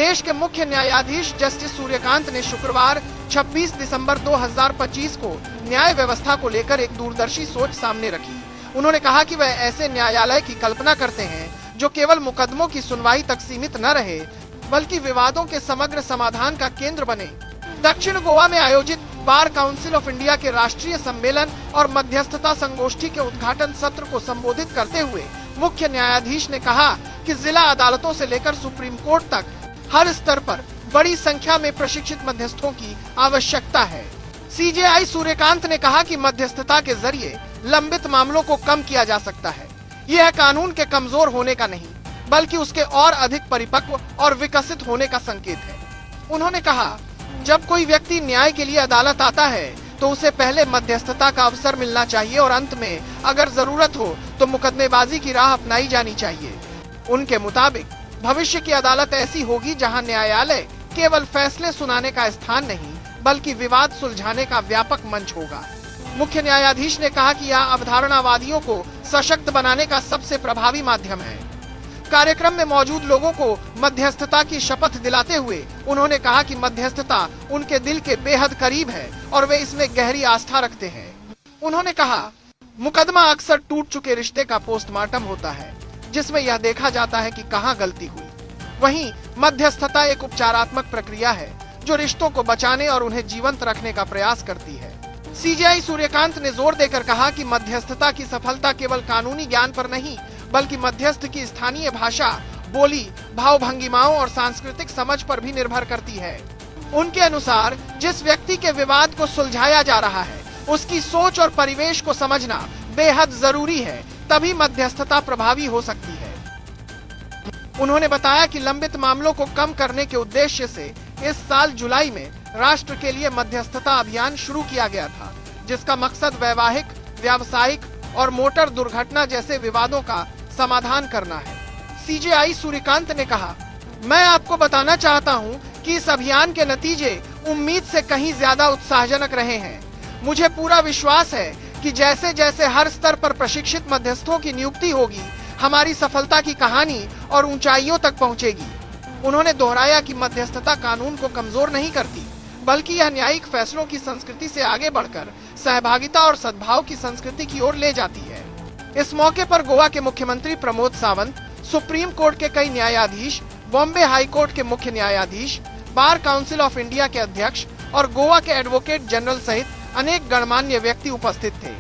देश के मुख्य न्यायाधीश जस्टिस सूर्यकांत ने शुक्रवार 26 दिसंबर 2025 को न्याय व्यवस्था को लेकर एक दूरदर्शी सोच सामने रखी। उन्होंने कहा कि वह ऐसे न्यायालय की कल्पना करते हैं जो केवल मुकदमों की सुनवाई तक सीमित न रहे, बल्कि विवादों के समग्र समाधान का केंद्र बने। दक्षिण गोवा में आयोजित बार काउंसिल ऑफ इंडिया के राष्ट्रीय सम्मेलन और मध्यस्थता संगोष्ठी के उद्घाटन सत्र को संबोधित करते हुए मुख्य न्यायाधीश ने कहा कि जिला अदालतों से लेकर सुप्रीम कोर्ट तक हर स्तर पर बड़ी संख्या में प्रशिक्षित मध्यस्थों की आवश्यकता है। सीजेआई सूर्यकांत ने कहा कि मध्यस्थता के जरिए लंबित मामलों को कम किया जा सकता है। यह कानून के कमजोर होने का नहीं, बल्कि उसके और अधिक परिपक्व और विकसित होने का संकेत है। उन्होंने कहा, जब कोई व्यक्ति न्याय के लिए अदालत आता है तो उसे पहले मध्यस्थता का अवसर मिलना चाहिए और अंत में अगर जरूरत हो तो मुकदमेबाजी की राह अपनाई जानी चाहिए। उनके मुताबिक भविष्य की अदालत ऐसी होगी जहां न्यायालय केवल फैसले सुनाने का स्थान नहीं, बल्कि विवाद सुलझाने का व्यापक मंच होगा। मुख्य न्यायाधीश ने कहा कि यह अवधारणावादियों को सशक्त बनाने का सबसे प्रभावी माध्यम है। कार्यक्रम में मौजूद लोगों को मध्यस्थता की शपथ दिलाते हुए उन्होंने कहा कि मध्यस्थता उनके दिल के बेहद करीब है और वे इसमें गहरी आस्था रखते हैं। उन्होंने कहा, मुकदमा अक्सर टूट चुके रिश्ते का पोस्टमार्टम होता है, जिसमें यह देखा जाता है कि कहां गलती हुई। वहीं मध्यस्थता एक उपचारात्मक प्रक्रिया है जो रिश्तों को बचाने और उन्हें जीवंत रखने का प्रयास करती है। सीजेआई सूर्यकांत ने जोर देकर कहा कि मध्यस्थता की सफलता केवल कानूनी ज्ञान पर नहीं, बल्कि मध्यस्थ की स्थानीय भाषा, बोली, भाव भंगिमाओं और सांस्कृतिक समझ पर भी निर्भर करती है। उनके अनुसार जिस व्यक्ति के विवाद को सुलझाया जा रहा है उसकी सोच और परिवेश को समझना बेहद जरूरी है, तभी मध्यस्थता प्रभावी हो सकती है। उन्होंने बताया कि लंबित मामलों को कम करने के उद्देश्य से इस साल जुलाई में राष्ट्र के लिए मध्यस्थता अभियान शुरू किया गया था, जिसका मकसद वैवाहिक, व्यावसायिक और मोटर दुर्घटना जैसे विवादों का समाधान करना है। सीजेआई सूर्यकांत ने कहा, मैं आपको बताना चाहता हूं कि इस अभियान के नतीजे उम्मीद से कहीं ज्यादा उत्साहजनक रहे हैं। मुझे पूरा विश्वास है कि जैसे जैसे हर स्तर पर प्रशिक्षित मध्यस्थों की नियुक्ति होगी, हमारी सफलता की कहानी और ऊंचाइयों तक पहुंचेगी। उन्होंने दोहराया कि मध्यस्थता कानून को कमजोर नहीं करती, बल्कि यह न्यायिक फैसलों की संस्कृति से आगे बढ़कर सहभागिता और सद्भाव की संस्कृति की ओर ले जाती है। इस मौके पर गोवा के मुख्यमंत्री प्रमोद सावंत, सुप्रीम कोर्ट के कई न्यायाधीश, बॉम्बे हाई कोर्ट के मुख्य न्यायाधीश, बार काउंसिल ऑफ इंडिया के अध्यक्ष और गोवा के एडवोकेट जनरल सहित अनेक गणमान्य व्यक्ति उपस्थित थे।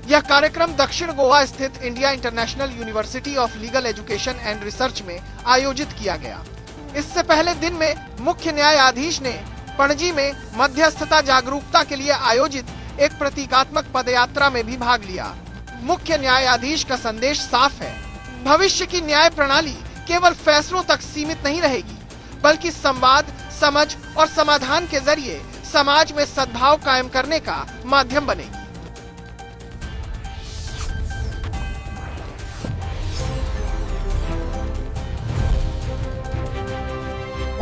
यह कार्यक्रम दक्षिण गोवा स्थित India international university of legal education and research में आयोजित किया गया। इससे पहले दिन में मुख्य न्यायाधीश ने पणजी में मध्यस्थता जागरूकता के लिए आयोजित एक प्रतीकात्मक पदयात्रा में भी भाग लिया। मुख्य न्यायाधीश का संदेश साफ है, भविष्य की न्याय प्रणाली केवल फैसलों तक सीमित नहीं रहेगी, बल्कि संवाद, समझ और समाधान के जरिए समाज में सद्भाव कायम करने का माध्यम बनेगी।